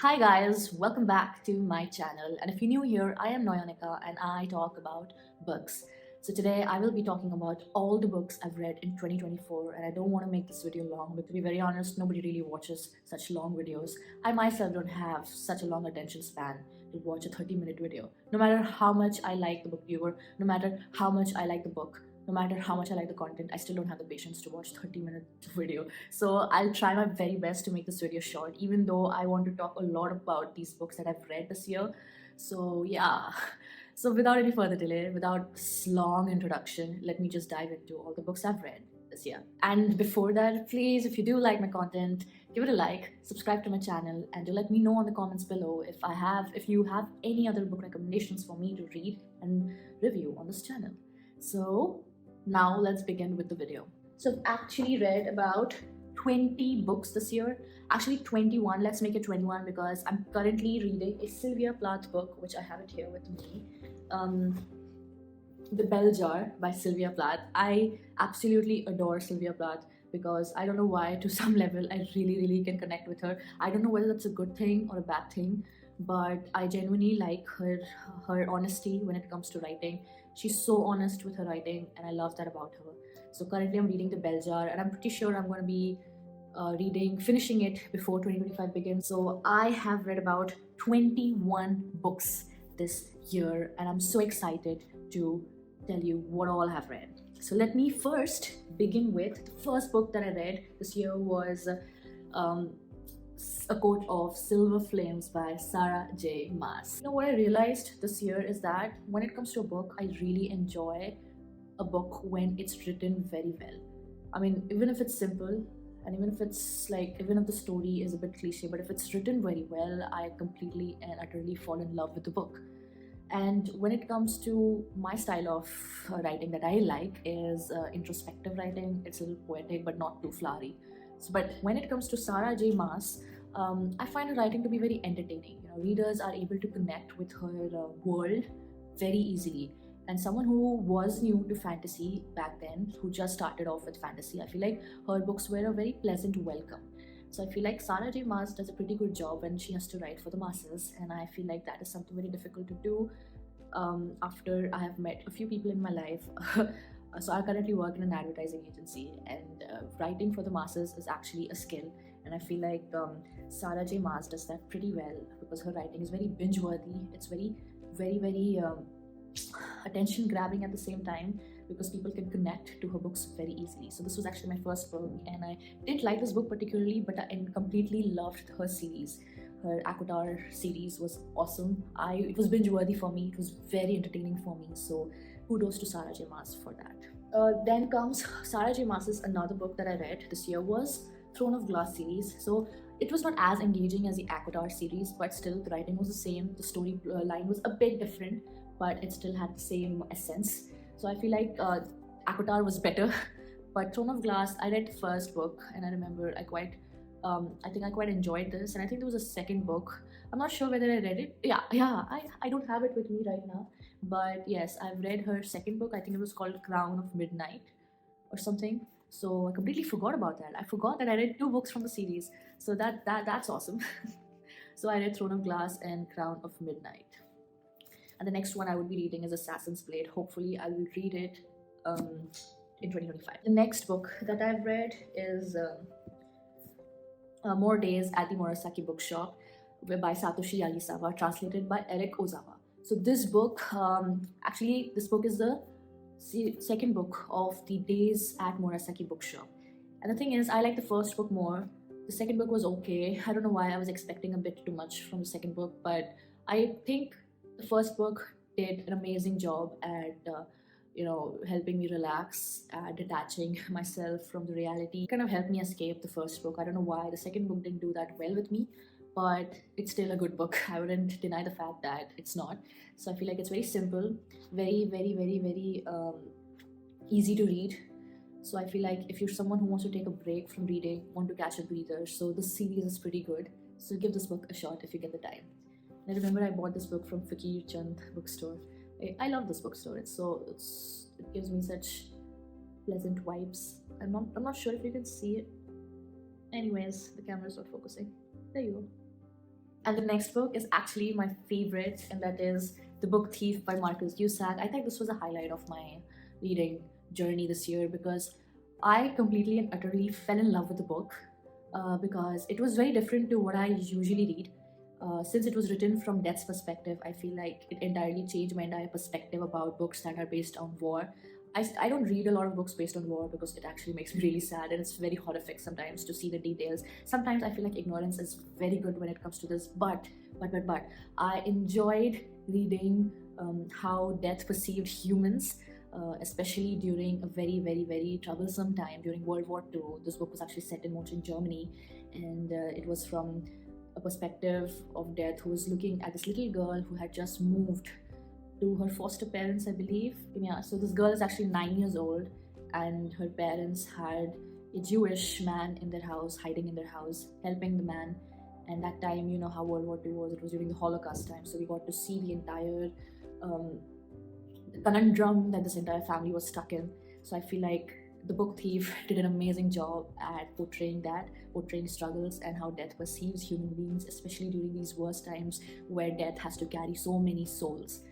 Hi guys, welcome back to my channel, and if you're new here, I am Noyonika and I talk about books. So today I will be talking about all the books I've read in 2024, and I don't want to make this video long, but to be very honest, nobody really watches such long videos. I myself don't have such a long attention span to watch a 30-minute video. No matter how much I like the book viewer, no matter how much I like the book, no matter how much I like the content, I still don't have the patience to watch 30-minute video. So I'll try my very best to make this video short, even though I want to talk a lot about these books that I've read this year. So yeah, so without any further delay, without long introduction, let me just dive into all the books I've read this year. And before that, please, if you do like my content, give it a like, subscribe to my channel, and do let me know in the comments below if you have any other book recommendations for me to read and review on this channel. So now let's begin with the video. So I've actually read about 20 books this year. Actually 21, let's make it 21 because I'm currently reading a Sylvia Plath book, which I have it here with me. The Bell Jar by Sylvia Plath. I absolutely adore Sylvia Plath because I don't know why, to some level I really can connect with her. I don't know whether that's a good thing or a bad thing, but I genuinely like her honesty when it comes to writing. She's so honest with her writing and I love that about her. So currently I'm reading The Bell Jar and I'm pretty sure I'm going to be finishing it before 2025 begins. So I have read about 21 books this year and I'm so excited to tell you what all I have read. So let me first begin with the first book that I read this year was A Coat of Silver Flames by Sarah J. Maas. You know what I realized this year is that when it comes to a book, I really enjoy a book when it's written very well. I mean, even if it's simple and even if the story is a bit cliche, but if it's written very well, I completely and utterly fall in love with the book. And when it comes to my style of writing that I like is introspective writing. It's a little poetic but not too flowery. But when it comes to Sarah J. Maas, I find her writing to be very entertaining. You know, readers are able to connect with her world very easily. And someone who was new to fantasy back then, who just started off with fantasy, I feel like her books were a very pleasant welcome. So I feel like Sarah J. Maas does a pretty good job when she has to write for the masses, and I feel like that is something very difficult to do after I have met a few people in my life. So I currently work in an advertising agency, and writing for the masses is actually a skill. And I feel like Sarah J. Maas does that pretty well because her writing is very binge-worthy. It's very attention-grabbing at the same time because people can connect to her books very easily. So this was actually my first book, and I didn't like this book particularly, but I completely loved her series. Her Akutar series was awesome. It was binge-worthy for me. It was very entertaining for me. So kudos to Sarah J. Maas for that. Then comes Sarah J. Maas's another book that I read this year was Throne of Glass series. So it was not as engaging as the Akutar series, but still the writing was the same. The story line was a bit different, but it still had the same essence. So I feel like Akutar was better, but Throne of Glass, I read the first book and I remember I think I quite enjoyed this, and I think there was a second book. I'm not sure whether I read it. I don't have it with me right now, but yes, I've read her second book. I think it was called Crown of Midnight or something. So I completely forgot about that. I forgot that I read 2 books from the series. So that's awesome. So I read Throne of Glass and Crown of Midnight. And the next one I would be reading is Assassin's Blade. Hopefully I will read it in 2025. The next book that I've read is More Days at the Moras Bookshop by Satoshi Yagisawa, translated by Eric Ozawa. So this book, this book is the second book of the Days at Moras Bookshop. And the thing is, I like the first book more. The second book was okay. I don't know why I was expecting a bit too much from the second book, but I think the first book did an amazing job at helping me relax, detaching myself from the reality. It kind of helped me escape the first book. I don't know why the second book didn't do that well with me, but it's still a good book. I wouldn't deny the fact that it's not. So I feel like it's very simple, very easy to read. So I feel like if you're someone who wants to take a break from reading, want to catch a breather, so this series is pretty good. So give this book a shot if you get the time. I remember I bought this book from Fakir Chand bookstore. I love this bookstore. It gives me such pleasant vibes. I'm not sure if you can see it. Anyways, the camera's not focusing. There you go. And the next book is actually my favorite, and that is The Book Thief by Marquez. I think this was a highlight of my reading journey this year because I completely and utterly fell in love with the book because it was very different to what I usually read. Since it was written from Death's perspective, I feel like it entirely changed my entire perspective about books that are based on war. I don't read a lot of books based on war because it actually makes me really sad and it's very horrific sometimes to see the details. Sometimes I feel like ignorance is very good when it comes to this, but I enjoyed reading how death perceived humans, especially during a very troublesome time during World War II. This book was actually set in Montreal, Germany, and it was from a perspective of death who was looking at this little girl who had just moved to her foster parents, I believe. Yeah, so this girl is actually 9 years old, and her parents had a Jewish man in their house, hiding in their house, helping the man. And that time, you know how World War II was, it was during the Holocaust time, so we got to see the entire conundrum that this entire family was stuck in. So I feel like The Book Thief did an amazing job at portraying struggles and how death perceives human beings, especially during these worst times where death has to carry so many souls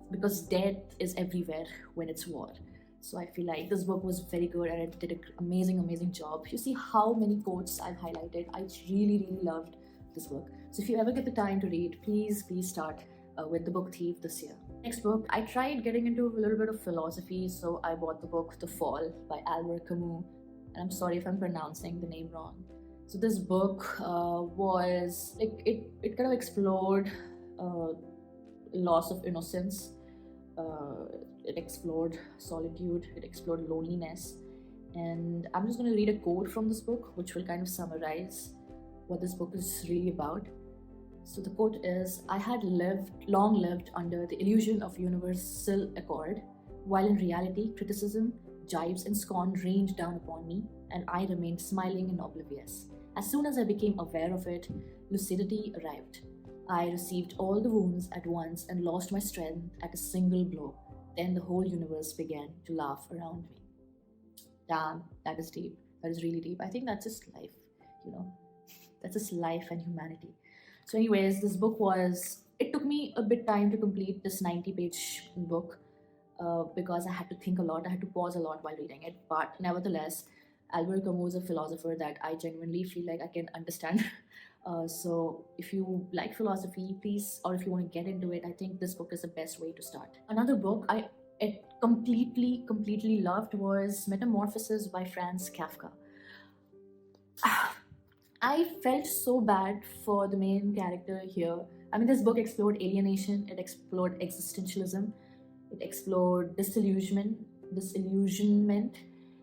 because death is everywhere when it's war. So I feel like this book was very good and it did an amazing job. You see how many quotes I've highlighted. I really loved this book. So if you ever get the time to read, please start with The Book Thief this year. Next book, I tried getting into a little bit of philosophy, so I bought the book The Fall by Albert Camus. And I'm sorry if I'm pronouncing the name wrong. So this book was like it kind of explored loss of innocence. It explored solitude, it explored loneliness, and I'm just going to read a quote from this book which will kind of summarize what this book is really about. So the quote is, "I had long lived under the illusion of universal accord, while in reality criticism, jibes and scorn rained down upon me, and I remained smiling and oblivious. As soon as I became aware of it, lucidity arrived. I received all the wounds at once and lost my strength at a single blow. Then the whole universe began to laugh around me." Damn, that is deep. That is really deep. I think that's just life, you know. That's just life and humanity. So anyways, this book it took me a bit time to complete this 90-page book because I had to think a lot. I had to pause a lot while reading it. But nevertheless, Albert Camus is a philosopher that I genuinely feel like I can understand. So if you like philosophy, please, or if you want to get into it, I think this book is the best way to start. Another book I completely loved was Metamorphosis by Franz Kafka. I felt so bad for the main character here. I mean, this book explored alienation, it explored existentialism, it explored disillusionment.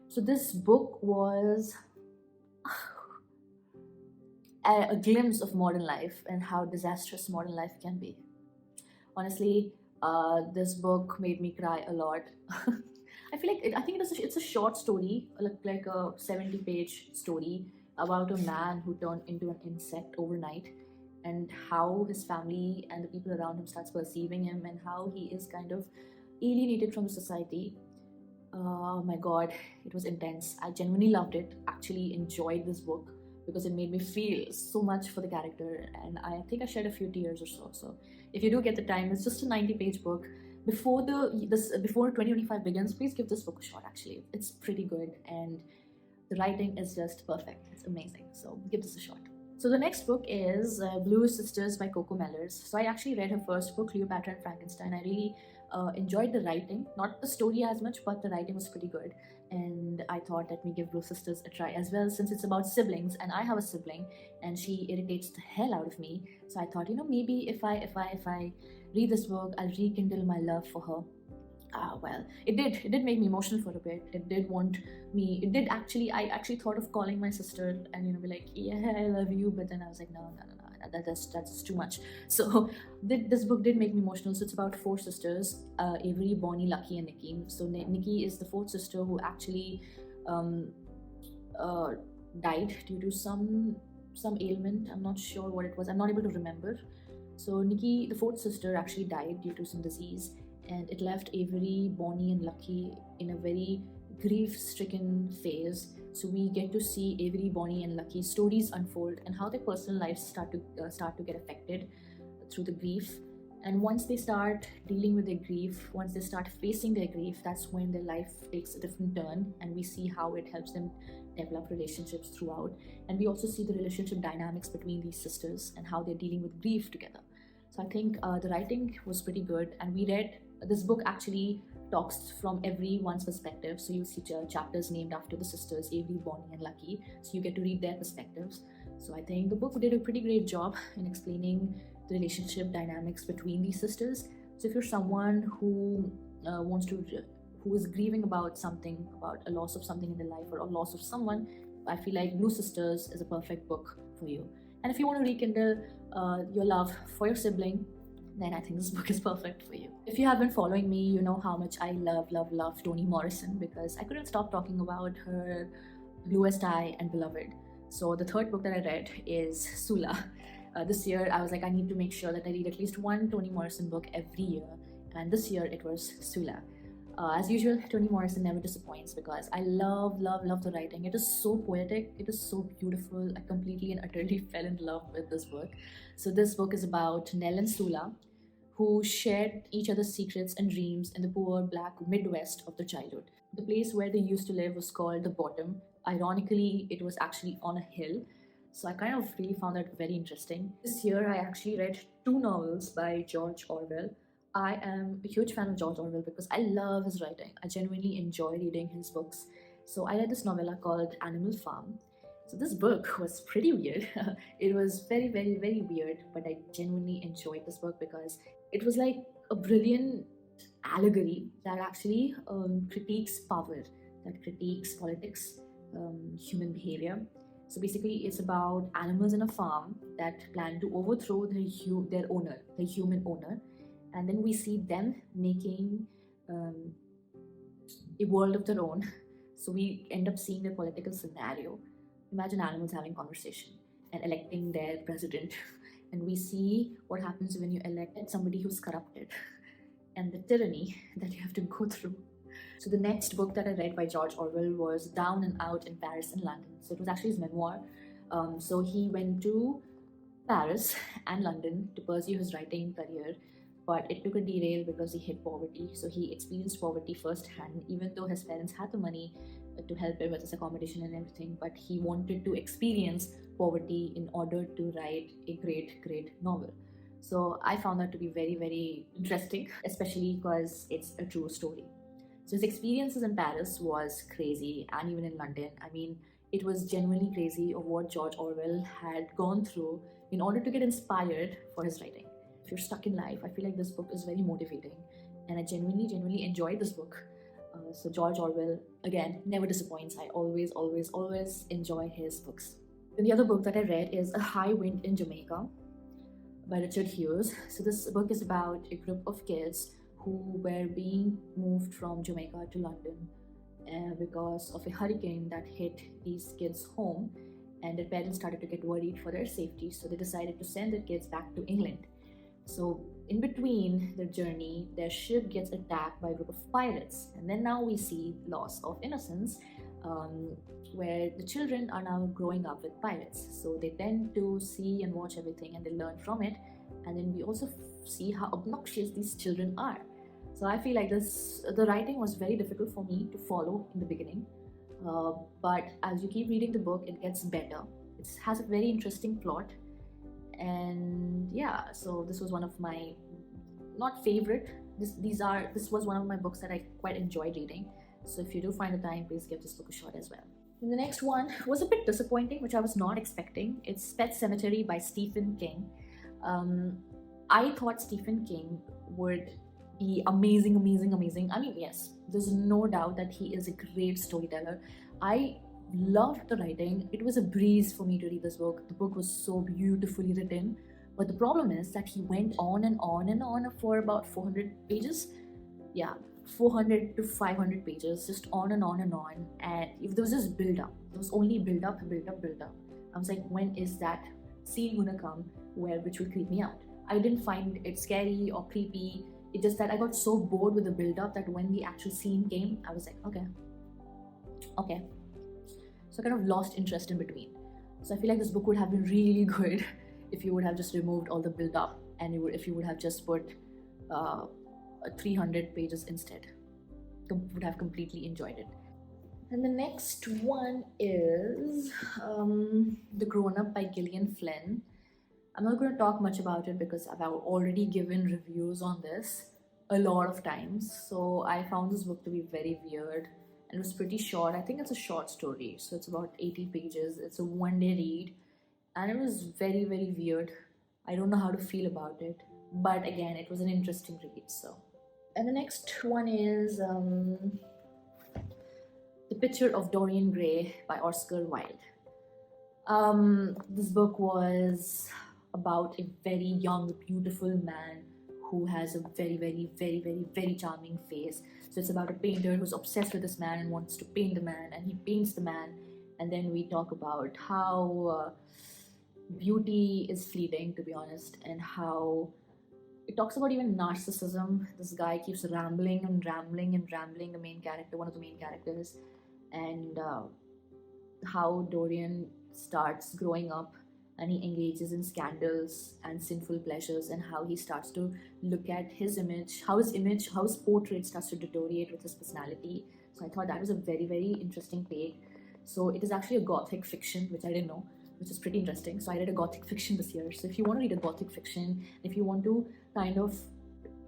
So this book was a glimpse of modern life and how disastrous modern life can be. Honestly, this book made me cry a lot. I think it's a short story, like a 70-page story about a man who turned into an insect overnight, and how his family and the people around him starts perceiving him, and how he is kind of alienated from the society. Oh my god, it was intense. I genuinely loved it. Actually enjoyed this book because it made me feel so much for the character, and I think I shed a few tears or so. So if you do get the time, it's just a 90-page book. Before 2025 begins, please give this book a shot. Actually, it's pretty good, and the writing is just perfect. It's amazing. So give this a shot. So the next book is Blue Sisters by Coco Mellors. So I actually read her first book, Cleopatra and Frankenstein. I really enjoyed the writing, not the story as much, but the writing was pretty good. And I thought, let me give Blue Sisters a try as well, since it's about siblings, and I have a sibling, and she irritates the hell out of me. So I thought, maybe if I read this book, I'll rekindle my love for her. Well, it did make me emotional for a bit. I actually thought of calling my sister and be like, yeah, I love you, but then I was like, no, that's just too much. So this book did make me emotional. So it's about four sisters, Avery, Bonnie, Lucky, and Nikki. So Nikki is the fourth sister who actually died due to some ailment. I'm not sure what it was. I'm not able to remember. So Nikki, the fourth sister, actually died due to some disease, and it left Avery, Bonnie, and Lucky in a very grief-stricken phase So we get to see Avery, Bonnie, and Lucky's stories unfold and how their personal lives start to get affected through the grief. And once they start dealing with their grief, once they start facing their grief, that's when their life takes a different turn, and we see how it helps them develop relationships throughout. And we also see the relationship dynamics between these sisters and how they're dealing with grief together. So I think the writing was pretty good, and we read this book actually talks from everyone's perspective. So you see chapters named after the sisters, Avery, Bonnie, and Lucky. So you get to read their perspectives. So I think the book did a pretty great job in explaining the relationship dynamics between these sisters. So if you're someone who who is grieving about something, about a loss of something in their life or a loss of someone, I feel like Blue Sisters is a perfect book for you. And if you want to rekindle your love for your sibling, then I think this book is perfect for you. If you have been following me, you know how much I love Toni Morrison, because I couldn't stop talking about her Bluest Eye and Beloved. So the third book that I read is Sula. This year I was like, I need to make sure that I read at least one Toni Morrison book every year, and this year it was Sula. As usual, Toni Morrison never disappoints because I love the writing. It is so poetic, it is so beautiful. I completely and utterly fell in love with this book. So this book is about Nell and Sula, who shared each other's secrets and dreams in the poor black Midwest of their childhood. The place where they used to live was called the Bottom. Ironically, it was actually on a hill. So I kind of really found that very interesting. This year I actually read 2 novels by George Orwell. I am a huge fan of George Orwell because I love his writing. I genuinely enjoy reading his books. So I read this novella called Animal Farm. So this book was pretty weird. It was very weird, but I genuinely enjoyed this book because it was like a brilliant allegory that actually critiques power, that critiques politics, human behavior. So basically it's about animals in a farm that plan to overthrow their owner, the human owner. And then we see them making a world of their own. So we end up seeing the political scenario. Imagine animals having conversation and electing their president. And we see what happens when you elect somebody who's corrupted and the tyranny that you have to go through. So the next book that I read by George Orwell was Down and Out in Paris and London. So it was actually his memoir. So he went to Paris and London to pursue his writing career, but it took a derail because he hit poverty. So he experienced poverty firsthand, even though his parents had the money to help him with his accommodation and everything, but he wanted to experience poverty in order to write a great novel. So I found that to be very interesting, especially because it's a true story. So his experiences in Paris was crazy, and even in London. I mean, it was genuinely crazy of what George Orwell had gone through in order to get inspired for his writing. If you're stuck in life, I feel like this book is very motivating, and I genuinely enjoyed this book. So George Orwell, again, never disappoints. I always enjoy his books. And the other book that I read is A High Wind in Jamaica by Richard Hughes. So this book is about a group of kids who were being moved from Jamaica to London because of a hurricane that hit these kids' home, and their parents started to get worried for their safety, so they decided to send their kids back to England. So in between their journey, their ship gets attacked by a group of pirates, and then now we see loss of innocence, where the children are now growing up with pirates. So they tend to see and watch everything and they learn from it, and then we also see how obnoxious these children are. So I feel like the writing was very difficult for me to follow in the beginning, but as you keep reading the book, it gets better. It has a very interesting plot, and yeah, so this was one of my, not favorite, this was one of my books that I quite enjoyed reading. So if you do find the time, please give this book a shot as well. And the next one was a bit disappointing, which I was not expecting. It's Pet Sematary by Stephen King. I thought Stephen King would be amazing. I mean, yes, there's no doubt that he is a great storyteller. I loved the writing. It was a breeze for me to read this book. The book was so beautifully written, but the problem is that he went on and on for about 400 pages. Yeah, 400 to 500 pages, just on and on, and if there was this build-up, there was only build-up. I was like, when is that scene gonna come which will creep me out? I didn't find it scary or creepy. It's just that I got so bored with the build-up that when the actual scene came, I was like, okay. So I kind of lost interest in between. So I feel like this book would have been really good if you would have just removed all the build up and if you would have just put 300 pages instead. Would have completely enjoyed it. And the next one is The Grownup by Gillian Flynn. I'm not going to talk much about it because I've already given reviews on this a lot of times. So I found this book to be very weird, and it was pretty short. I think it's a short story, so it's about 80 pages. It's a one-day read, and it was very, very weird. I don't know how to feel about it, but again, it was an interesting read. So, and the next one is The Picture of Dorian Gray by Oscar Wilde. This book was about a very young, beautiful man who has a very, very, very, very, very charming face. So it's about a painter who's obsessed with this man and wants to paint the man, and he paints the man. And then we talk about how beauty is fleeting, to be honest, and how it talks about even narcissism. This guy keeps rambling and rambling and rambling, the main character, one of the main characters, and how Dorian starts growing up and he engages in scandals and sinful pleasures, and how he starts to look at his image, how his portrait starts to deteriorate with his personality. So I thought that was a very, very interesting take. So it is actually a gothic fiction, which I didn't know, which is pretty interesting. So I read a gothic fiction this year. So if you want to read a gothic fiction, if you want to kind of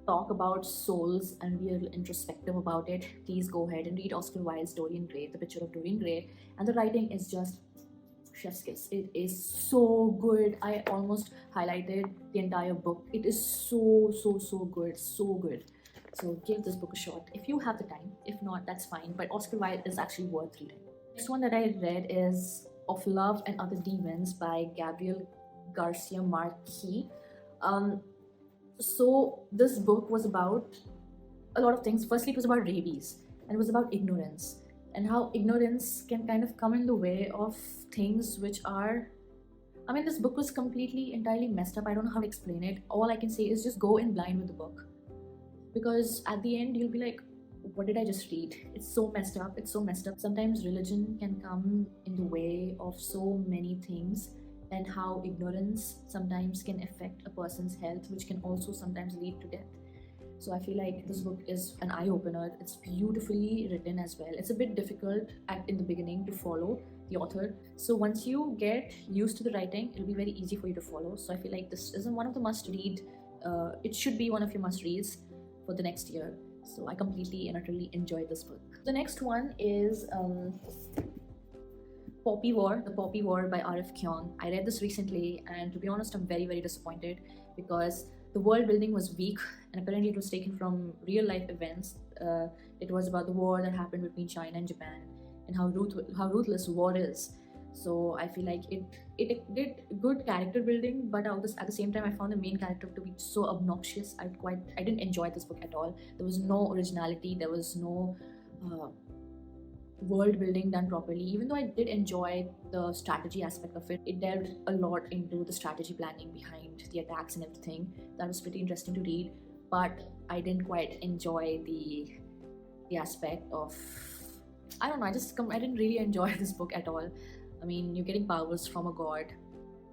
talk about souls and be a little introspective about it, please go ahead and read Oscar Wilde's Dorian Gray, The Picture of Dorian Gray. And the writing is just chef's kiss. It is so good. I almost highlighted the entire book. It is so good, so good. So give this book a shot if you have the time. If not, that's fine. But Oscar Wilde is actually worth reading. Next one that I read is Of Love and Other Demons by Gabriel Garcia Marquez. So this book was about a lot of things. Firstly, it was about rabies, and it was about ignorance, and how ignorance can kind of come in the way of things which are, I mean, this book was entirely messed up. I don't know how to explain it. All I can say is just go in blind with the book, because at the end you'll be like, what did I just read? It's so messed up. It's so messed up. Sometimes religion can come in the way of so many things, and how ignorance sometimes can affect a person's health, which can also sometimes lead to death. So I feel like this book is an eye-opener. It's beautifully written as well. It's a bit difficult in the beginning to follow the author. So once you get used to the writing, it'll be very easy for you to follow. So I feel like this is one of the must-read. It should be one of your must-reads for the next year. So I completely and utterly enjoyed this book. The next one is Poppy War, The Poppy War by R.F. Kuang. I read this recently, and to be honest, I'm very, very disappointed because the world building was weak, and apparently it was taken from real life events. It was about the war that happened between China and Japan, and how ruthless war is. So I feel like it did good character building, but at the same time, I found the main character to be so obnoxious. I didn't enjoy this book at all. There was no originality. There was no world building done properly. Even though I did enjoy the strategy aspect of it, it delved a lot into the strategy planning behind the attacks and everything. That was pretty interesting to read, but I didn't quite enjoy the aspect of, I don't know, I didn't really enjoy this book at all. I mean, you're getting powers from a god,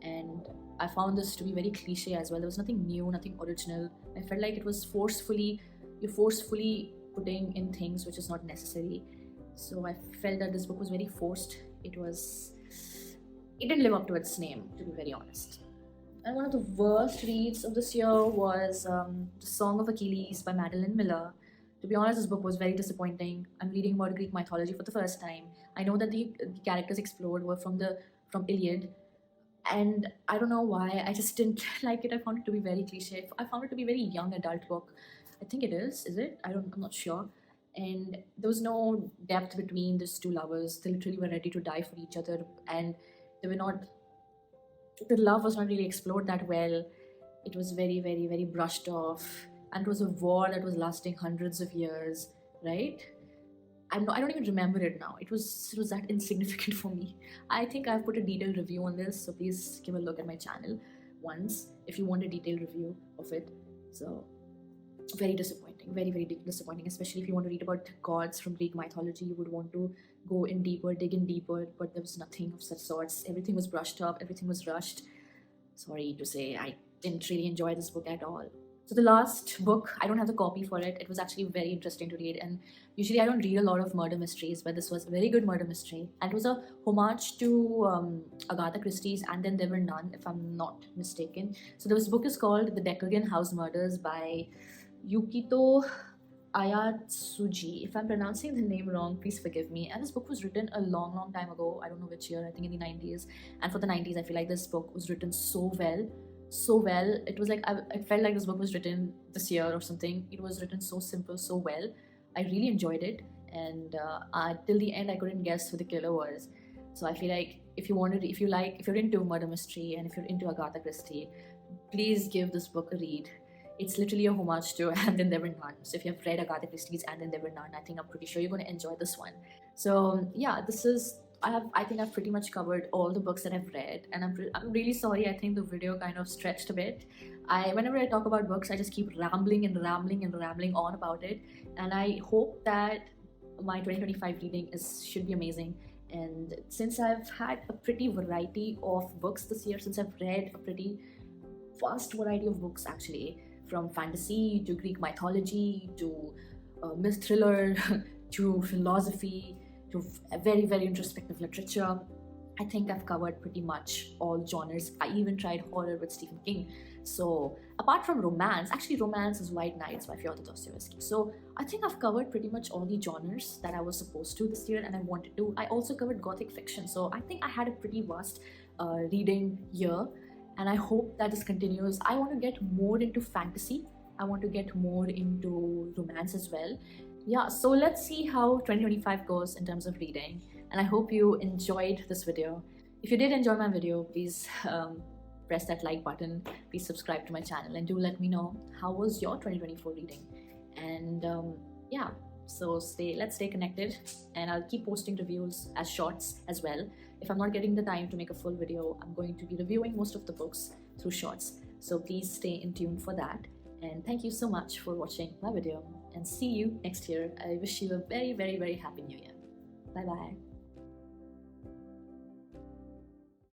and I found this to be very cliche as well. There was nothing new, nothing original. I felt like it was you're forcefully putting in things which is not necessary. So I felt that this book was very forced. It didn't live up to its name, to be very honest. And one of the worst reads of this year was The Song of Achilles by Madeline Miller. To be honest, this book was very disappointing. I'm reading about Greek mythology for the first time. I know that the characters explored were from Iliad, and I don't know why. I just didn't like it. I found it to be very cliche. I found it to be a very young adult book. I think it is. Is it? I'm not sure. And there was no depth between these two lovers. They literally were ready to die for each other, and the love was not really explored that well. It was very, very, very brushed off, and it was a war that was lasting hundreds of years, right? I don't even remember it now. It was that insignificant for me. I think I've put a detailed review on this, so please give a look at my channel once if you want a detailed review of it. So very disappointing. disappointing, very, very disappointing, especially if you want to read about gods from Greek mythology. You would want to go in deeper, dig in deeper, but there was nothing of such sorts. Everything was brushed up, everything was rushed. Sorry to say, I didn't really enjoy this book at all. So the last book, I don't have the copy for it. It was actually very interesting to read, and usually I don't read a lot of murder mysteries, but this was a very good murder mystery, and it was a homage to Agatha Christie's And Then There Were None, if I'm not mistaken. So this book is called The Declagan House Murders by Yukito Ayatsuji. If I'm pronouncing the name wrong, please forgive me. And this book was written a long time ago. I don't know which year, I think in the 90s. And for the 90s, I feel like this book was written so well. It was like, I felt like this book was written this year or something. It was written so simple, so well. I really enjoyed it. And till the end, I couldn't guess who the killer was. So I feel like if you're into murder mystery and if you're into Agatha Christie, please give this book a read. It's literally a homage to And Then There Were None. So if you have read Agatha Christie's And Then There Were None, I'm pretty sure you're going to enjoy this one. So yeah, I think I've pretty much covered all the books that I've read, and I'm really sorry. I think the video kind of stretched a bit. Whenever I talk about books, I just keep rambling on about it, and I hope that my 2025 reading should be amazing. And since I've had a pretty variety of books this year, since I've read a pretty vast variety of books actually, from fantasy to Greek mythology to myth thriller to philosophy to very, very introspective literature, I think I've covered pretty much all genres. I even tried horror with Stephen King. So apart from romance, actually romance is White Nights by Fyodor Dostoevsky. So I think I've covered pretty much all the genres that I was supposed to this year and I wanted to. I also covered Gothic fiction. So I think I had a pretty vast reading year, and I hope that this continues. I want to get more into fantasy. I want to get more into romance as well. Yeah, so let's see how 2025 goes in terms of reading, and I hope you enjoyed this video. If you did enjoy my video, please press that like button, please subscribe to my channel, and do let me know how was your 2024 reading. And yeah, so let's stay connected, and I'll keep posting reviews as shorts as well. If I'm not getting the time to make a full video, I'm going to be reviewing most of the books through shorts, so please stay in tune for that. And thank you so much for watching my video, and see you next year. I wish you a very, very, very happy new year. Bye bye.